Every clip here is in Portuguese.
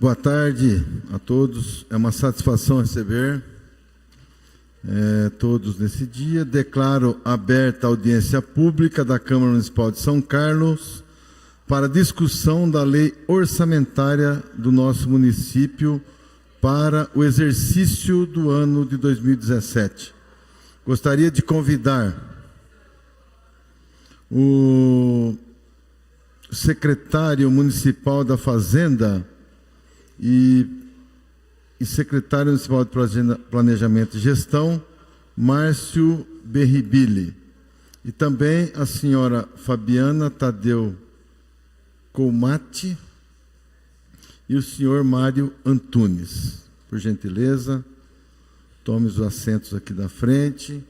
Boa tarde a todos. É uma satisfação receber todos nesse dia. Declaro aberta a audiência pública da Câmara Municipal de São Carlos para discussão da lei orçamentária do nosso município para o exercício do ano de 2017. Gostaria de convidar o secretário municipal da Fazenda e secretário municipal de Planejamento e Gestão, Márcio Berribili, e também a senhora Fabiana Tadeu Colmati e o senhor Mário Antunes. Por gentileza, tome os assentos aqui da frente.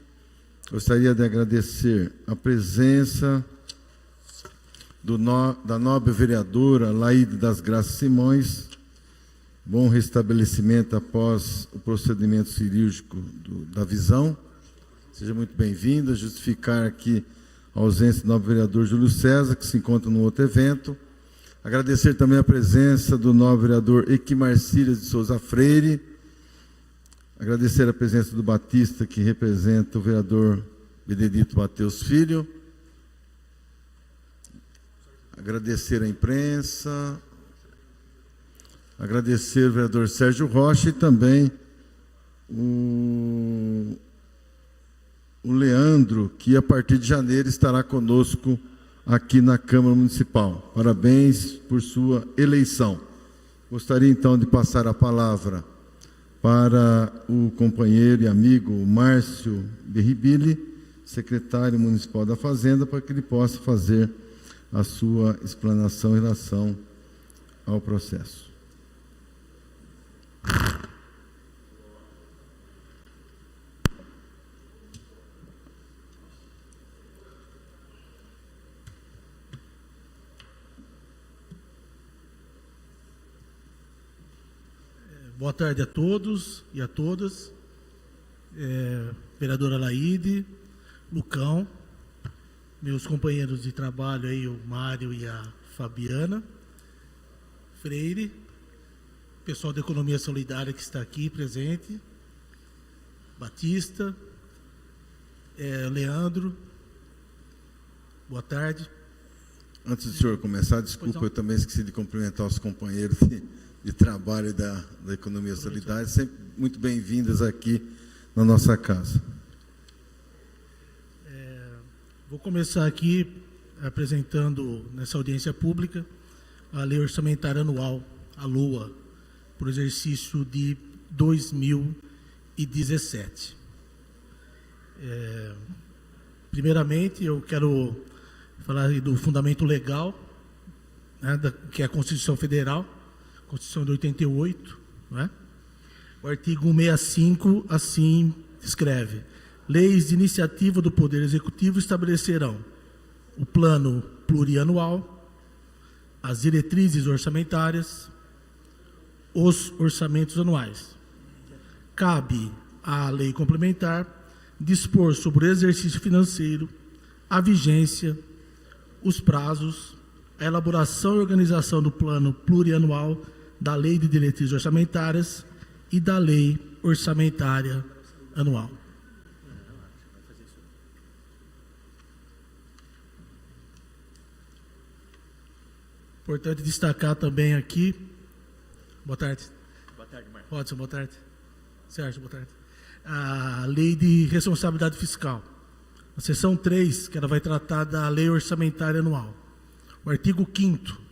Gostaria de agradecer a presença da nobre vereadora Laíde das Graças Simões. Bom restabelecimento após o procedimento cirúrgico da visão. Seja muito bem-vinda. Justificar aqui a ausência do nobre vereador Júlio César, que se encontra num outro evento. Agradecer também a presença do nobre vereador Equimarcílias de Souza Freire. Agradecer a presença do Batista, que representa o vereador Benedito Mateus Filho. Agradecer a imprensa. Agradecer o vereador Sérgio Rocha e também o Leandro, que a partir de janeiro estará conosco aqui na Câmara Municipal. Parabéns por sua eleição. Gostaria então de passar a palavra para o companheiro e amigo Márcio Berribili, secretário municipal da Fazenda, para que ele possa fazer a sua explanação em relação ao processo. Boa tarde a todos e a todas. Vereadora Laíde, Lucão, meus companheiros de trabalho aí, o Mário e a Fabiana, Freire, pessoal da Economia Solidária que está aqui presente, Batista, Leandro, boa tarde. Antes do senhor começar, desculpa, eu também esqueci de cumprimentar os companheiros de trabalho da Economia Solidária, sempre muito bem-vindas aqui na nossa casa. Vou começar aqui apresentando, nessa audiência pública, a Lei Orçamentária Anual, a LOA, para o exercício de 2017. Primeiramente, eu quero falar do fundamento legal, né, que é a Constituição Federal, Constituição de 88, né? O artigo 165 assim escreve: leis de iniciativa do Poder Executivo estabelecerão o plano plurianual, as diretrizes orçamentárias, os orçamentos anuais. Cabe à lei complementar dispor sobre o exercício financeiro, a vigência, os prazos, a elaboração e organização do plano plurianual, da lei de diretrizes orçamentárias e da lei orçamentária anual. Importante destacar também aqui. Boa tarde. Boa tarde, Marcos. Watson, boa tarde. Sérgio, boa tarde. A lei de responsabilidade fiscal. A seção 3, que ela vai tratar da lei orçamentária anual. O artigo 5º.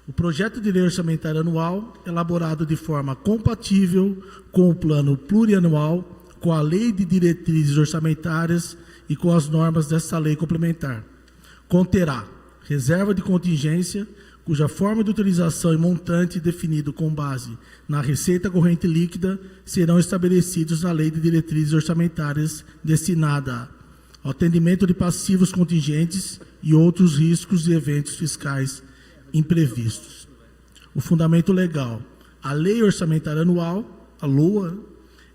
O projeto de lei orçamentária anual, elaborado de forma compatível com o plano plurianual, com a lei de diretrizes orçamentárias e com as normas desta lei complementar, conterá reserva de contingência, cuja forma de utilização e montante definido com base na receita corrente líquida serão estabelecidos na lei de diretrizes orçamentárias destinada ao atendimento de passivos contingentes e outros riscos e eventos fiscais imprevistos. O fundamento legal: a Lei Orçamentária Anual, a LOA,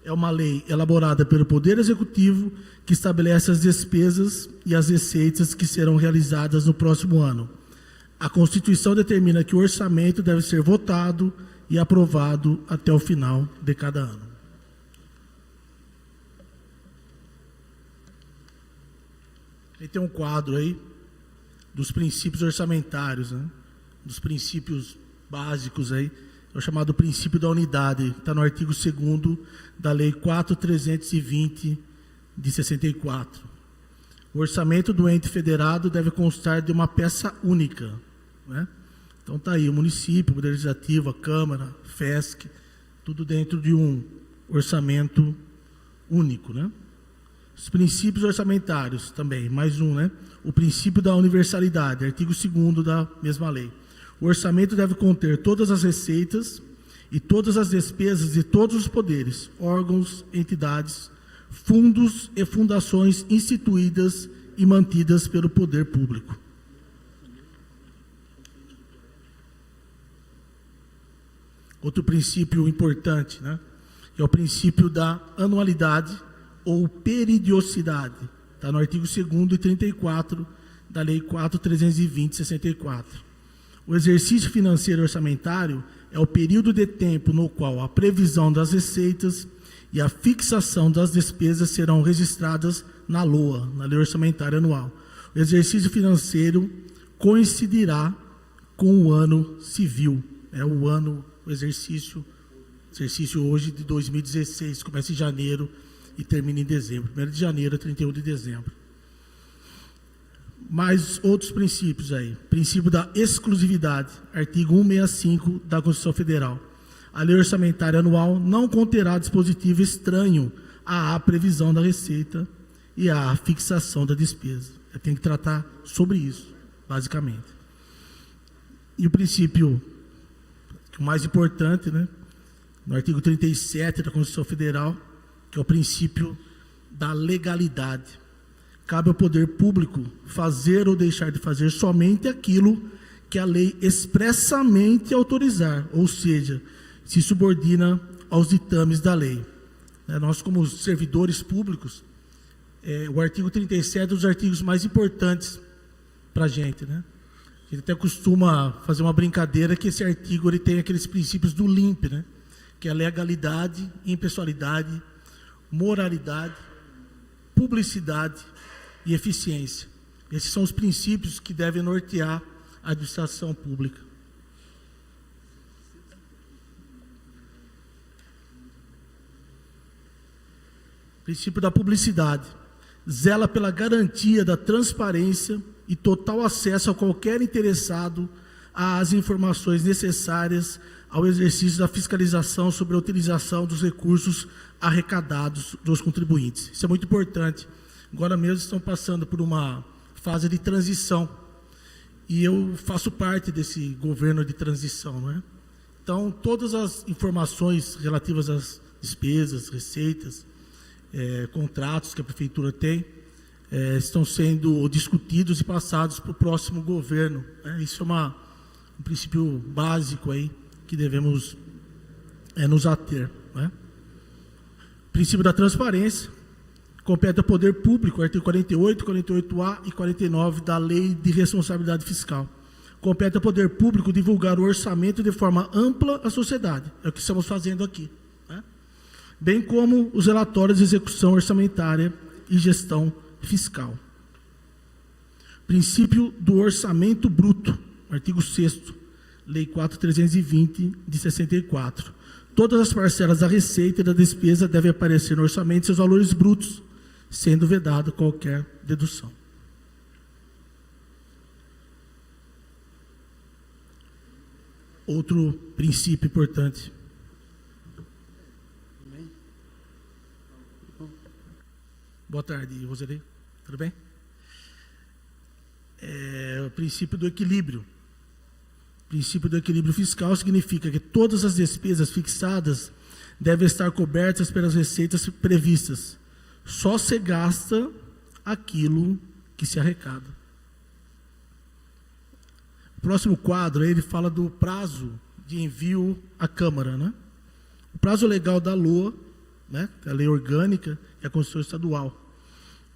é uma lei elaborada pelo Poder Executivo que estabelece as despesas e as receitas que serão realizadas no próximo ano. A Constituição determina que o orçamento deve ser votado e aprovado até o final de cada ano. Aí tem um quadro aí dos princípios orçamentários, né? Dos princípios básicos aí, é o chamado princípio da unidade, está no artigo 2º da Lei 4.320 de 64. O orçamento do ente federado deve constar de uma peça única, né? Então está aí o município, o Poder Legislativo, a Câmara, FESC, tudo dentro de um orçamento único, né? Os princípios orçamentários também, mais um, né? O princípio da universalidade, artigo 2º da mesma lei. O orçamento deve conter todas as receitas e todas as despesas de todos os poderes, órgãos, entidades, fundos e fundações instituídas e mantidas pelo poder público. Outro princípio importante, né? É o princípio da anualidade ou periodicidade. Está no artigo 2º e 34 da Lei 4.320 de 64. O exercício financeiro orçamentário é o período de tempo no qual a previsão das receitas e a fixação das despesas serão registradas na LOA, na Lei Orçamentária Anual. O exercício financeiro coincidirá com o ano civil. É o exercício hoje de 2016, começa em janeiro e termina em dezembro. 1º de janeiro a 31 de dezembro. Mais outros princípios aí. Princípio da exclusividade, artigo 165 da Constituição Federal. A lei orçamentária anual não conterá dispositivo estranho à previsão da receita e à fixação da despesa. Tem que tratar sobre isso, basicamente. E o princípio mais importante, né, no artigo 37 da Constituição Federal, que é o princípio da legalidade. Cabe ao poder público fazer ou deixar de fazer somente aquilo que a lei expressamente autorizar, ou seja, se subordina aos ditames da lei. Nós, como servidores públicos, o artigo 37 é um dos artigos mais importantes para a gente, né? A gente até costuma fazer uma brincadeira que esse artigo ele tem aqueles princípios do LIMP, né? Que é a legalidade, impessoalidade, moralidade, publicidade e eficiência. Esses são os princípios que devem nortear a administração pública. Princípio da publicidade. Zela pela garantia da transparência e total acesso a qualquer interessado às informações necessárias ao exercício da fiscalização sobre a utilização dos recursos arrecadados dos contribuintes. Isso é muito importante. Agora mesmo estão passando por uma fase de transição e eu faço parte desse governo de transição, não é? Então, todas as informações relativas às despesas, receitas, contratos que a prefeitura tem, estão sendo discutidos e passados para o próximo governo. Isso é um princípio básico aí que devemos nos ater, né? Princípio da transparência. Compete ao poder público, artigo 48, 48A e 49 da Lei de Responsabilidade Fiscal. Compete ao poder público divulgar o orçamento de forma ampla à sociedade. É o que estamos fazendo aqui, né? Bem como os relatórios de execução orçamentária e gestão fiscal. Princípio do orçamento bruto, artigo 6º, Lei 4.320 de 64. Todas as parcelas da receita e da despesa devem aparecer no orçamento seus valores brutos, sendo vedada qualquer dedução. Outro princípio importante. Boa tarde, Roseli. Tudo bem? O princípio do equilíbrio. O princípio do equilíbrio fiscal significa que todas as despesas fixadas devem estar cobertas pelas receitas previstas. Só se gasta aquilo que se arrecada. O próximo quadro, ele fala do prazo de envio à Câmara, né? O prazo legal da LOA, né, a Lei Orgânica e a Constituição Estadual.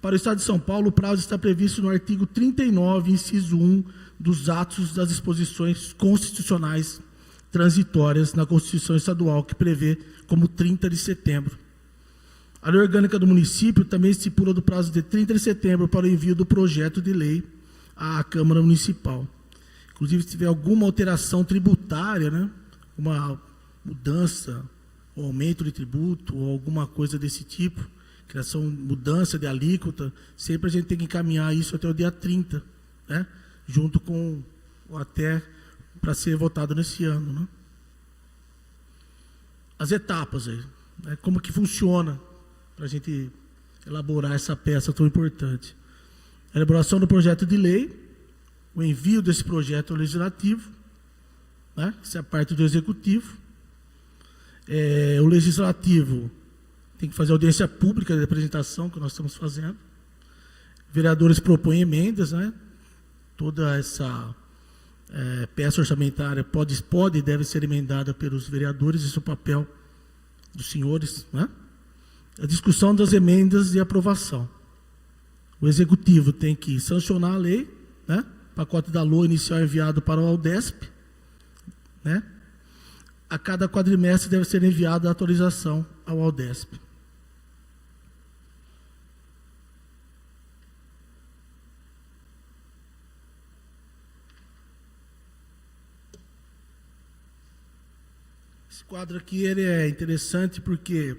Para o Estado de São Paulo, o prazo está previsto no artigo 39, inciso 1, dos atos das disposições constitucionais transitórias na Constituição Estadual, que prevê como 30 de setembro. A lei orgânica do município também estipula do prazo de 30 de setembro para o envio do projeto de lei à Câmara Municipal. Inclusive, se tiver alguma alteração tributária, né, uma mudança, ou aumento de tributo, ou alguma coisa desse tipo, criação, mudança de alíquota, sempre a gente tem que encaminhar isso até o dia 30, né, junto com, ou até para ser votado nesse ano. Né. As etapas aí, né, como que funciona, para a gente elaborar essa peça tão importante. A elaboração do projeto de lei, o envio desse projeto ao legislativo, né, isso é a parte do executivo. O legislativo tem que fazer audiência pública de apresentação, que nós estamos fazendo. Vereadores propõem emendas, né? Toda essa peça orçamentária pode e deve ser emendada pelos vereadores, esse é o papel dos senhores, né? A discussão das emendas e aprovação. O executivo tem que sancionar a lei, né? O pacote da LOA inicial é enviado para o Aldesp, né? A cada quadrimestre deve ser enviada a atualização ao Aldesp. Esse quadro aqui ele é interessante porque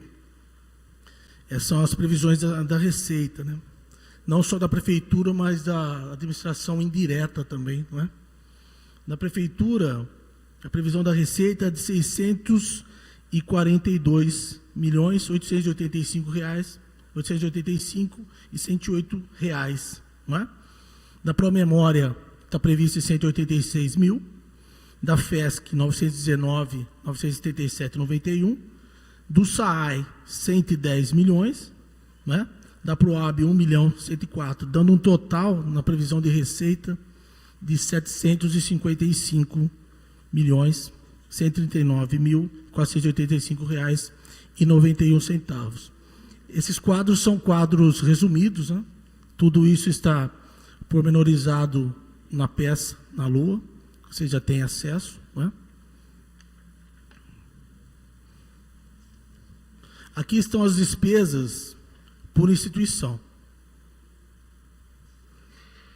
são as previsões da Receita, né? Não só da Prefeitura, mas da administração indireta também, não é? Na Prefeitura, a previsão da Receita é de R$ 642.885,108, não é? Da Promemória está previsto em 186 mil, da FESC 919.977,91, do SAAI 110 milhões, né? Da PROAB 1.104.000, dando um total na previsão de receita de R$ 755.139.485,91. Esses quadros são quadros resumidos, né? Tudo isso está pormenorizado na peça, na LOA, você já tem acesso, né? Aqui estão as despesas por instituição.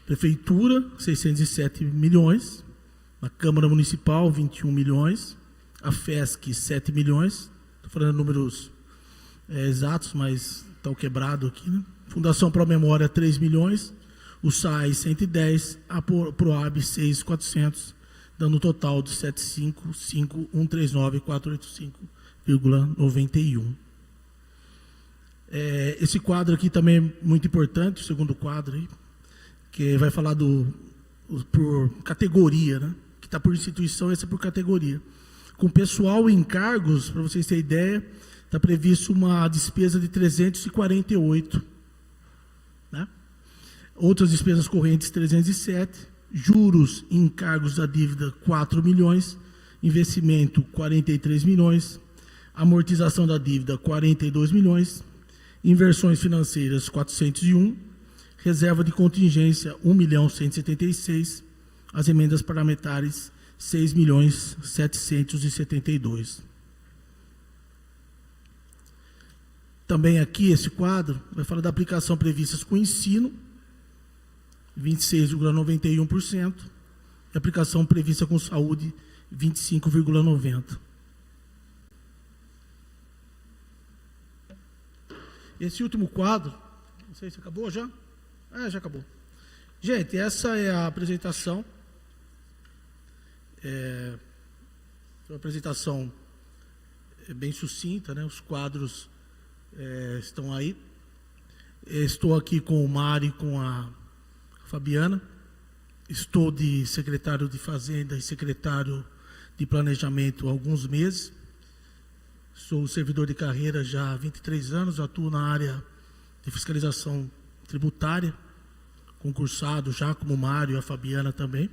Prefeitura, 607 milhões. A Câmara Municipal, 21 milhões. A FESC, 7 milhões. Estou falando números exatos, mas estão quebrados aqui, né? Fundação Promemória, 3 milhões. O SAI, 110. A PROAB, 6.400. Dando um total de 755.139.485,91. Esse quadro aqui também é muito importante, o segundo quadro aí, que vai falar por categoria, né? Que está por instituição, esse é por categoria. Com pessoal e encargos, para vocês terem ideia, está previsto uma despesa de 348, né? Outras despesas correntes, 307, juros e encargos da dívida, 4 milhões, investimento, 43 milhões, amortização da dívida, 42 milhões, inversões financeiras, 401, reserva de contingência, 1.176.000, as emendas parlamentares, 6.772.000. Também aqui, esse quadro, vai falar da aplicação previstas com ensino, 26,91%, e aplicação prevista com saúde, 25,90%. Esse último quadro, não sei se acabou já? Já acabou. Gente, essa é a apresentação. Uma apresentação bem sucinta, né? Os quadros estão aí. Estou aqui com o Mário e com a Fabiana. Estou de secretário de Fazenda e secretário de Planejamento há alguns meses. Sou servidor de carreira já há 23 anos, atuo na área de fiscalização tributária, concursado já como o Mário e a Fabiana também.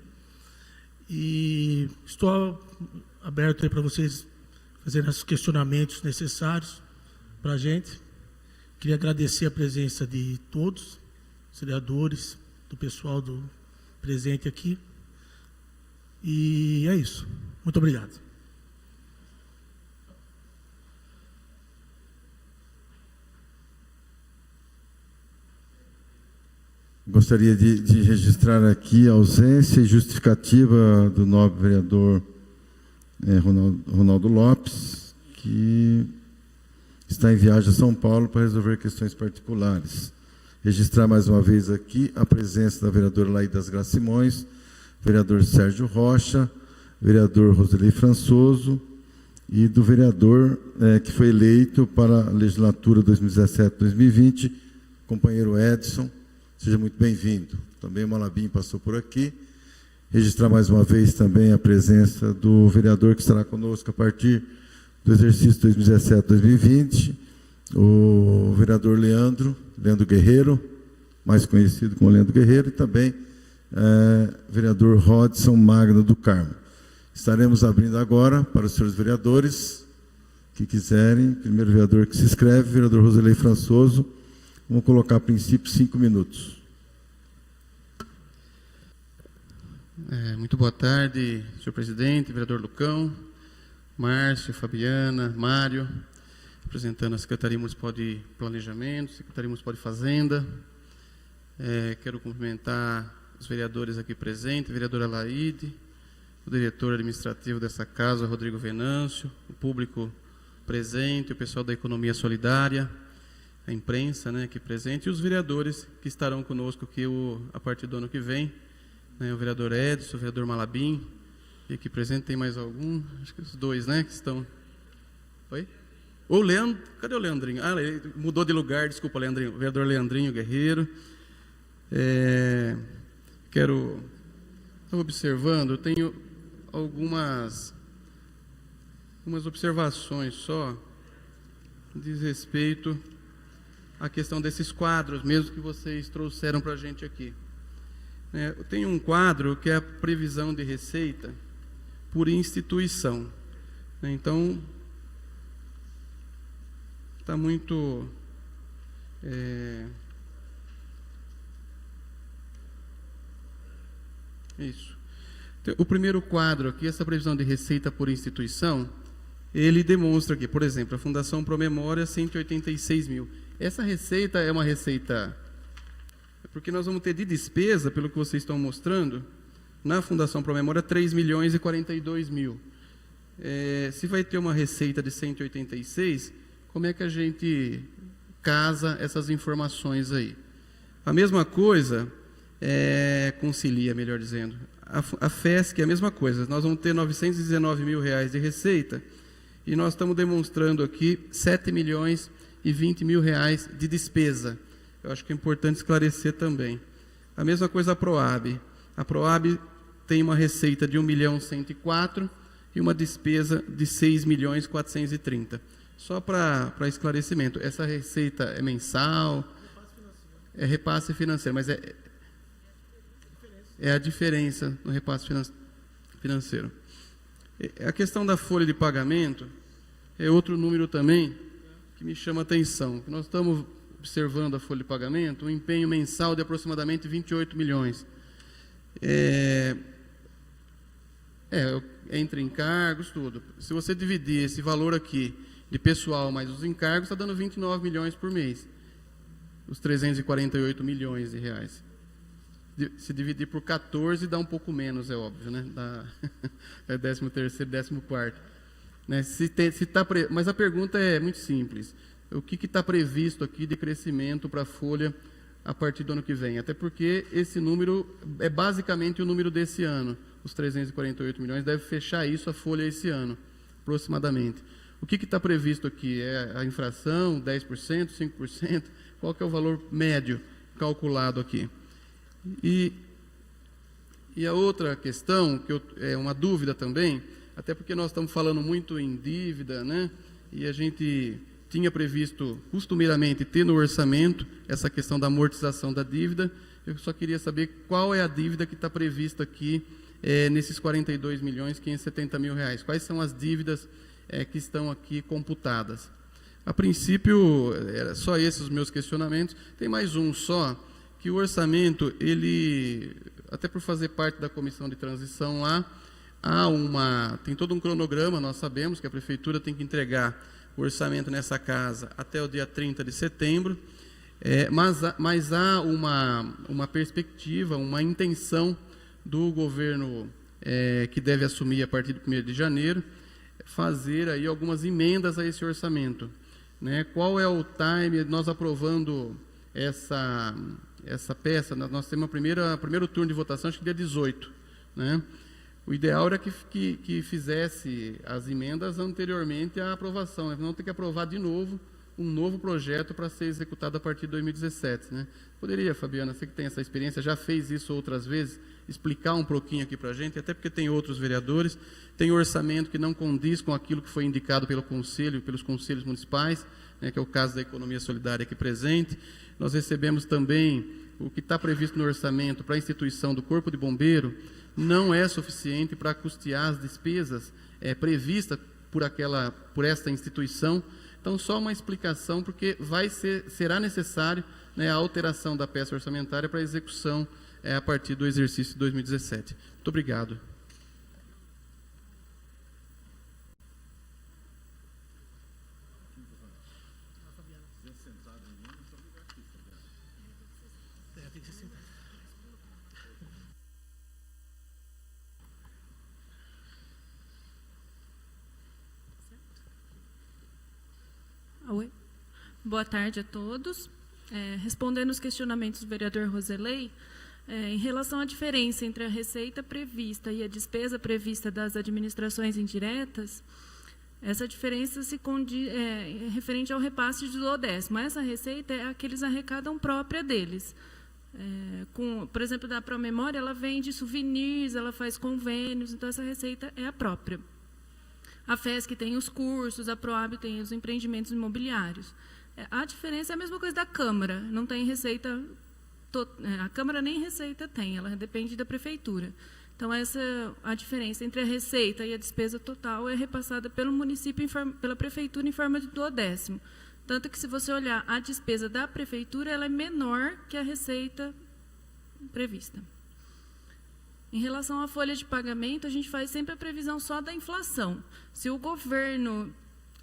E estou aberto aí para vocês fazerem os questionamentos necessários para a gente. Queria agradecer a presença de todos, os vereadores, do pessoal presente aqui. E é isso. Muito obrigado. Gostaria de registrar aqui a ausência e justificativa do nobre vereador Ronaldo Lopes, que está em viagem a São Paulo para resolver questões particulares. Registrar mais uma vez aqui a presença da vereadora Laíde das Graças Simões, vereador Sérgio Rocha, vereador Roselei Françoso e do vereador que foi eleito para a legislatura 2017-2020, companheiro Edson. Seja muito bem-vindo. Também o Malabim passou por aqui. Registrar mais uma vez também a presença do vereador que estará conosco a partir do exercício 2017-2020, o vereador Leandro Guerreiro, mais conhecido como Leandro Guerreiro, e também vereador Rodson Magno do Carmo. Estaremos abrindo agora para os senhores vereadores que quiserem. Primeiro vereador que se inscreve, vereador Roselei Françoso. Vamos colocar a princípio 5 minutos. Muito boa tarde, senhor presidente, vereador Lucão, Márcio, Fabiana, Mário, representando a Secretaria Municipal de Planejamento, Secretaria Municipal de Fazenda. Quero cumprimentar os vereadores aqui presentes, a vereadora Laíde, o diretor administrativo dessa casa, Rodrigo Venâncio, o público presente, o pessoal da Economia Solidária, a imprensa aqui presente, e os vereadores que estarão conosco aqui a partir do ano que vem, o vereador Edson, o vereador Malabim, e aqui presente tem mais algum, acho que os dois, que estão... Oi? O Leandro, cadê o Leandrinho? Ele mudou de lugar, desculpa, Leandrinho, o vereador Leandrinho Guerreiro. Estou observando, eu tenho algumas observações só, diz respeito à questão desses quadros, mesmo que vocês trouxeram para a gente aqui. Eu tenho um quadro que é a previsão de receita por instituição. Então, está muito... Isso. Então, o primeiro quadro aqui, essa previsão de receita por instituição, ele demonstra aqui, por exemplo, a Fundação Promemória, 186 mil. Essa receita é uma receita... Porque nós vamos ter de despesa, pelo que vocês estão mostrando, na Fundação Promemória, 3 milhões e 42 mil. Se vai ter uma receita de 186, como é que a gente casa essas informações aí? A mesma coisa, concilia, melhor dizendo. A FESC é a mesma coisa. Nós vamos ter 919 mil reais de receita e nós estamos demonstrando aqui 7 milhões e 20 mil reais de despesa. Eu acho que é importante esclarecer também. A mesma coisa a PROAB. A PROAB tem uma receita de 1.104 e uma despesa de 6.430. Só para esclarecimento, essa receita é mensal? É repasse financeiro, mas é a diferença no repasse financeiro. A questão da folha de pagamento é outro número também que me chama a atenção. Nós estamos observando a folha de pagamento, um empenho mensal de aproximadamente 28 milhões. Entre encargos, tudo. Se você dividir esse valor aqui de pessoal mais os encargos, está dando 29 milhões por mês. Os 348 milhões de reais. Se dividir por 14, dá um pouco menos, é óbvio, é 13º, 14º. Mas a pergunta é muito simples. O que está previsto aqui de crescimento para a folha a partir do ano que vem? Até porque esse número é basicamente o número desse ano. Os 348 milhões deve fechar isso a folha esse ano, aproximadamente. O que está previsto aqui? É a infração, 10%, 5%? Qual que é o valor médio calculado aqui? E a outra questão, que é uma dúvida também, até porque nós estamos falando muito em dívida, e a gente tinha previsto, costumeiramente, ter no orçamento essa questão da amortização da dívida. Eu só queria saber qual é a dívida que está prevista aqui nesses 42 milhões 570 mil reais. Quais são as dívidas que estão aqui computadas? A princípio, era só esses os meus questionamentos. Tem mais um só, que o orçamento, ele, até por fazer parte da comissão de transição lá, tem todo um cronograma. Nós sabemos que a prefeitura tem que entregar o orçamento nessa casa até o dia 30 de setembro, Mas há uma perspectiva, uma intenção do governo que deve assumir a partir do 1º de janeiro, fazer aí algumas emendas a esse orçamento. Né? Qual é o time? Nós aprovando essa peça, nós temos primeiro turno de votação, acho que dia 18. Né? O ideal era que fizesse as emendas anteriormente à aprovação, né? Não ter que aprovar de novo um novo projeto para ser executado a partir de 2017. Né? Poderia, Fabiana, você que tem essa experiência, já fez isso outras vezes, explicar um pouquinho aqui para a gente, até porque tem outros vereadores, tem orçamento que não condiz com aquilo que foi indicado pelo Conselho, pelos conselhos municipais, né, que é o caso da economia solidária aqui presente. Nós recebemos também o que está previsto no orçamento para a instituição do Corpo de Bombeiro, não é suficiente para custear as despesas previstas por esta instituição. Então, só uma explicação, porque será necessário, né, a alteração da peça orçamentária para execução a partir do exercício de 2017. Muito obrigado. Oi. Boa tarde a todos. Respondendo os questionamentos do vereador Roselei, em relação à diferença entre a receita prevista e a despesa prevista das administrações indiretas, essa diferença é referente ao repasse do 10º. Essa receita é a que eles arrecadam própria deles. Por exemplo, da Promemória, ela vende souvenirs, ela faz convênios, então essa receita é a própria. A FESC tem os cursos, a PROAB tem os empreendimentos imobiliários. A diferença é a mesma coisa da Câmara, não tem receita, a Câmara nem receita tem, ela depende da Prefeitura. Então, a diferença entre a receita e a despesa total é repassada pelo município, pela Prefeitura, em forma de 10º. Tanto que, se você olhar a despesa da Prefeitura, ela é menor que a receita prevista. Em relação à folha de pagamento, a gente faz sempre a previsão só da inflação. Se o governo,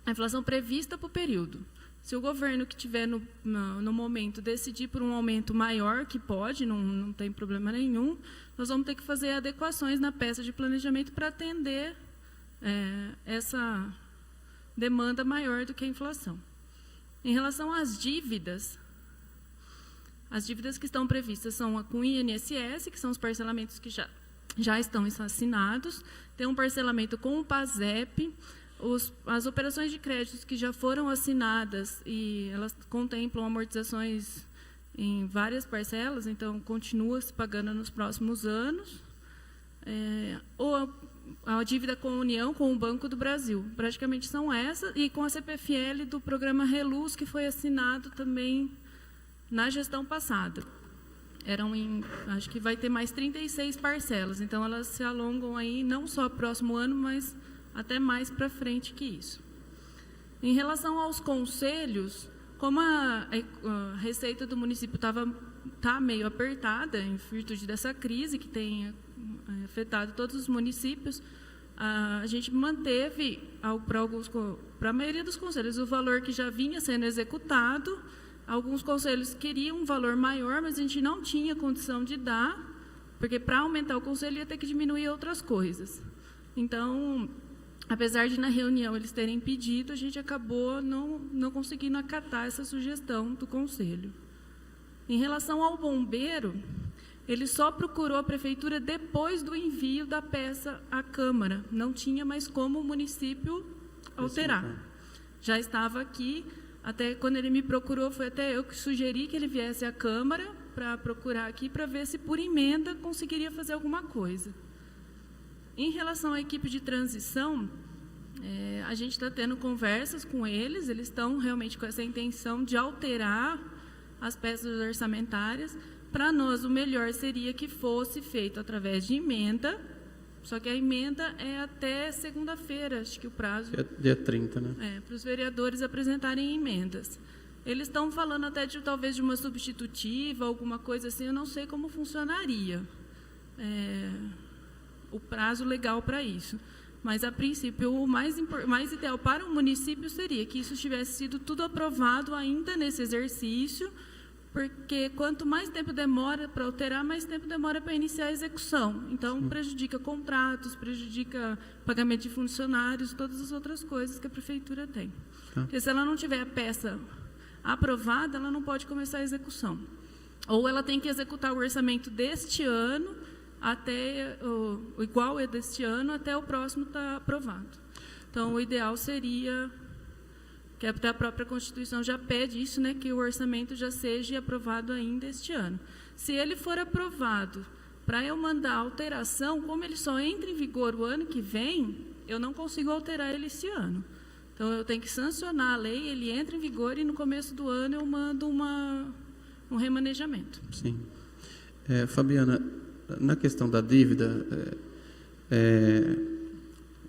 a inflação prevista para o período, se o governo que tiver no momento decidir por um aumento maior, que pode, não tem problema nenhum, nós vamos ter que fazer adequações na peça de planejamento para atender essa demanda maior do que a inflação. Em relação às dívidas que estão previstas são com o INSS, que são os parcelamentos que já estão assinados, tem um parcelamento com o PASEP, as operações de créditos que já foram assinadas e elas contemplam amortizações em várias parcelas, então continua se pagando nos próximos anos, ou a dívida com a União, com o Banco do Brasil, praticamente são essas, e com a CPFL do programa Reluz, que foi assinado também na gestão passada. Acho que vai ter mais 36 parcelas, então elas se alongam aí não só próximo ano, mas até mais para frente que isso. Em relação aos conselhos, como a receita do município está meio apertada, em virtude dessa crise que tem afetado todos os municípios, a gente manteve, para a maioria dos conselhos, o valor que já vinha sendo executado. Alguns conselhos queriam um valor maior, mas a gente não tinha condição de dar, porque para aumentar o conselho ia ter que diminuir outras coisas. Então, apesar de na reunião eles terem pedido, a gente acabou não conseguindo acatar essa sugestão do conselho. Em relação ao bombeiro, ele só procurou a prefeitura depois do envio da peça à Câmara. Não tinha mais como o município alterar. Já estava aqui. Até quando ele me procurou, foi até eu que sugeri que ele viesse à Câmara para procurar aqui, para ver se por emenda conseguiria fazer alguma coisa. Em relação à equipe de transição, a gente está tendo conversas com eles estão realmente com essa intenção de alterar as peças orçamentárias. Para nós, o melhor seria que fosse feito através de emenda, só que a emenda é até segunda-feira, acho que o prazo... Dia 30, né? Para os vereadores apresentarem emendas. Eles estão falando até talvez de uma substitutiva, alguma coisa assim, eu não sei como funcionaria o prazo legal para isso. Mas, a princípio, o mais ideal para o município seria que isso tivesse sido tudo aprovado ainda nesse exercício, porque quanto mais tempo demora para alterar, mais tempo demora para iniciar a execução. Então, prejudica contratos, prejudica pagamento de funcionários, todas as outras coisas que a prefeitura tem. Porque se ela não tiver a peça aprovada, ela não pode começar a execução. Ou ela tem que executar o orçamento deste ano, até o igual é deste ano, até o próximo estar aprovado. Então, o ideal seria, que até a própria Constituição já pede isso, né, que o orçamento já seja aprovado ainda este ano. Se ele for aprovado para eu mandar alteração, como ele só entra em vigor o ano que vem, eu não consigo alterar ele esse ano. Então, eu tenho que sancionar a lei, ele entra em vigor e no começo do ano eu mando um remanejamento. Sim. Fabiana, na questão da dívida,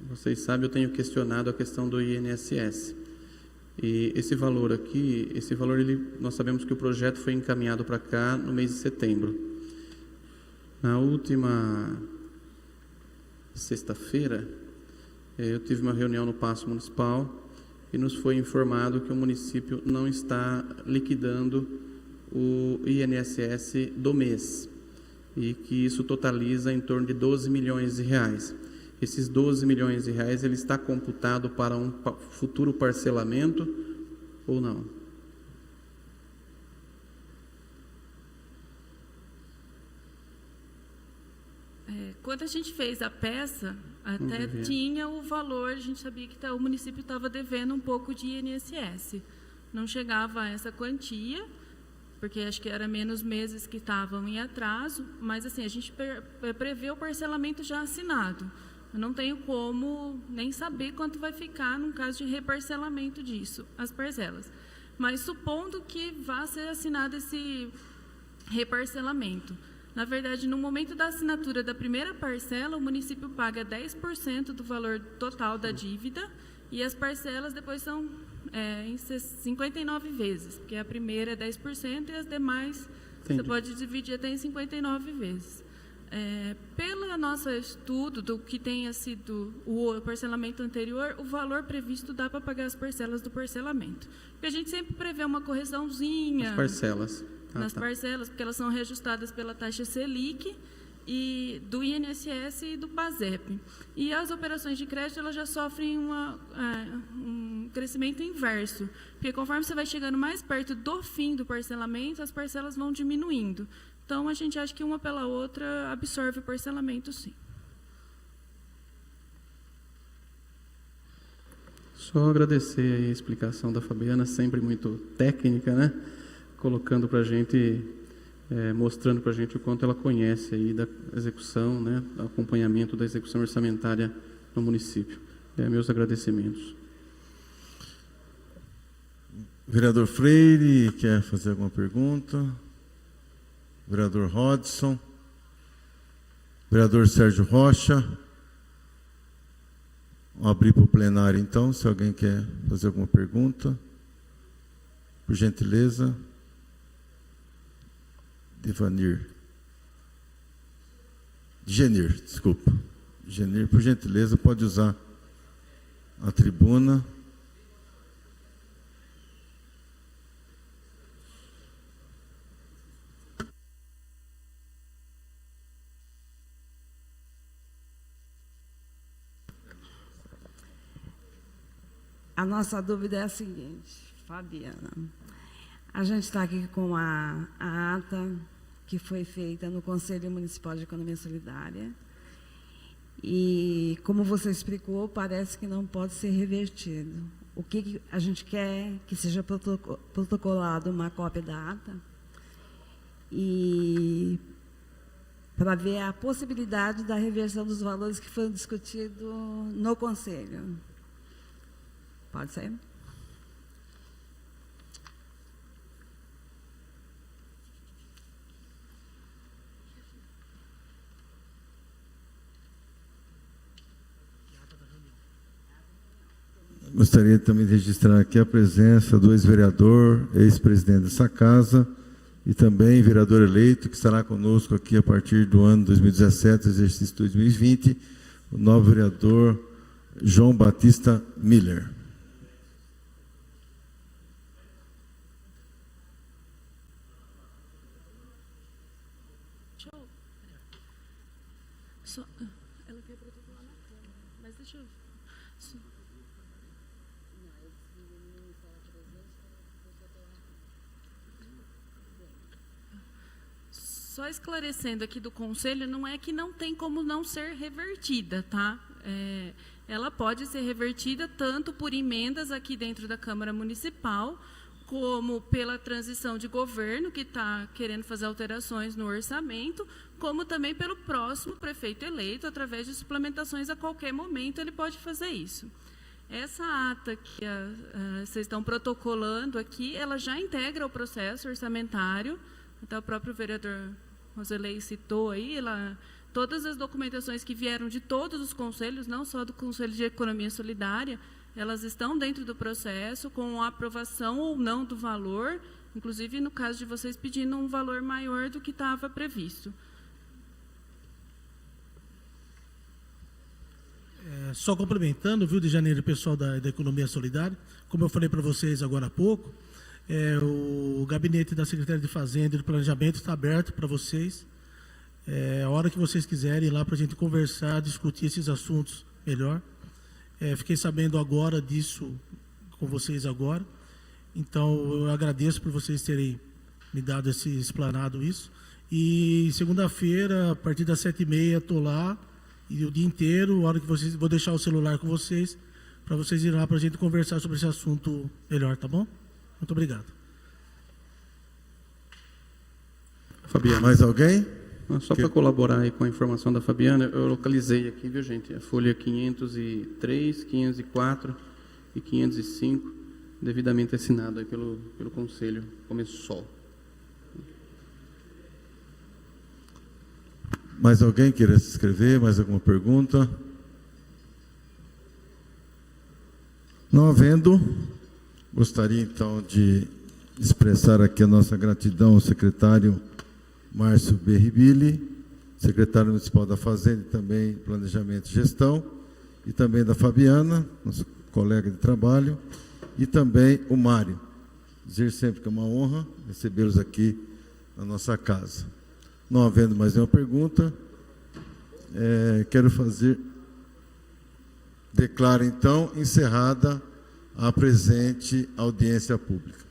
vocês sabem, eu tenho questionado a questão do INSS. E esse valor aqui, nós sabemos que o projeto foi encaminhado para cá no mês de setembro. Na última sexta-feira, eu tive uma reunião no Paço Municipal e nos foi informado que o município não está liquidando o INSS do mês e que isso totaliza em torno de 12 milhões de reais. Esses 12 milhões de reais, ele está computado para um futuro parcelamento ou não? Quando a gente fez a peça, até tinha o valor, a gente sabia que o município estava devendo um pouco de INSS. Não chegava a essa quantia, porque acho que era menos meses que estavam em atraso, mas assim, a gente prevê o parcelamento já assinado. Eu não tenho como nem saber quanto vai ficar no caso de reparcelamento disso, as parcelas. Mas supondo que vá ser assinado esse reparcelamento, na verdade, no momento da assinatura da primeira parcela, o município paga 10% do valor total da dívida e as parcelas depois são em 59 vezes, porque a primeira é 10% e as demais você pode dividir até em 59 vezes. Pelo nosso estudo do que tenha sido o parcelamento anterior, o valor previsto dá para pagar as parcelas do parcelamento. Porque a gente sempre prevê uma correçãozinha. As parcelas. Nas parcelas, porque elas são reajustadas pela taxa Selic e do INSS e do PASEP. E as operações de crédito, elas já sofrem um crescimento inverso, porque conforme você vai chegando mais perto do fim do parcelamento, as parcelas vão diminuindo. Então, a gente acha que uma pela outra absorve o parcelamento, sim. Só agradecer a explicação da Fabiana, sempre muito técnica, né? Colocando para a gente, mostrando para a gente o quanto ela conhece aí da execução, né? Acompanhamento da execução orçamentária no município. Meus agradecimentos. Vereador Freire, quer fazer alguma pergunta? Vereador Hodson. Vereador Sérgio Rocha. Vou abrir para o plenário, então, se alguém quer fazer alguma pergunta. Por gentileza. Genir, desculpa. Genir, por gentileza, pode usar a tribuna. A nossa dúvida é a seguinte, Fabiana. A gente está aqui com a ata que foi feita no Conselho Municipal de Economia Solidária. E, como você explicou, parece que não pode ser revertido. O que a gente quer que seja protocolado uma cópia da ata e para ver a possibilidade da reversão dos valores que foram discutidos no Conselho. Pode ser? Gostaria também de registrar aqui a presença do ex-vereador, ex-presidente dessa casa, e também vereador eleito, que estará conosco aqui a partir do ano 2017, exercício 2020, o novo vereador João Batista Miller. deixa eu... Só esclarecendo aqui do Conselho, não é que não tem como não ser revertida, tá? Ela pode ser revertida tanto por emendas aqui dentro da Câmara Municipal, como pela transição de governo, que está querendo fazer alterações no orçamento, como também pelo próximo prefeito eleito, através de suplementações a qualquer momento, ele pode fazer isso. Essa ata que vocês estão protocolando aqui, ela já integra o processo orçamentário, até o próprio vereador Roselei citou aí, todas as documentações que vieram de todos os conselhos, não só do Conselho de Economia Solidária, elas estão dentro do processo, com a aprovação ou não do valor, inclusive no caso de vocês pedindo um valor maior do que estava previsto. Só complementando, viu, de janeiro, pessoal da Economia Solidária, como eu falei para vocês agora há pouco, o gabinete da Secretaria de Fazenda e do Planejamento está aberto para vocês. A hora que vocês quiserem ir lá para a gente conversar, discutir esses assuntos melhor. Fiquei sabendo agora disso com vocês agora. Então, eu agradeço por vocês terem me dado explanado isso. E segunda-feira, a partir das 7h30, estou lá. E o dia inteiro, a hora que vocês... Vou deixar o celular com vocês, para vocês irem lá para a gente conversar sobre esse assunto melhor, tá bom? Muito obrigado. Fabiana. Mais alguém? Só para colaborar aí com a informação da Fabiana, eu localizei aqui, viu, gente? A folha 503, 504 e 505, devidamente assinado aí pelo Conselho, começou. Mais alguém queira se inscrever? Mais alguma pergunta? Não havendo, gostaria então de expressar aqui a nossa gratidão ao secretário Márcio Berribili, secretário municipal da Fazenda e também Planejamento e Gestão, e também da Fabiana, nosso colega de trabalho, e também o Mário. Dizer sempre que é uma honra recebê-los aqui na nossa casa. Não havendo mais nenhuma pergunta, declaro então encerrada a presente audiência pública.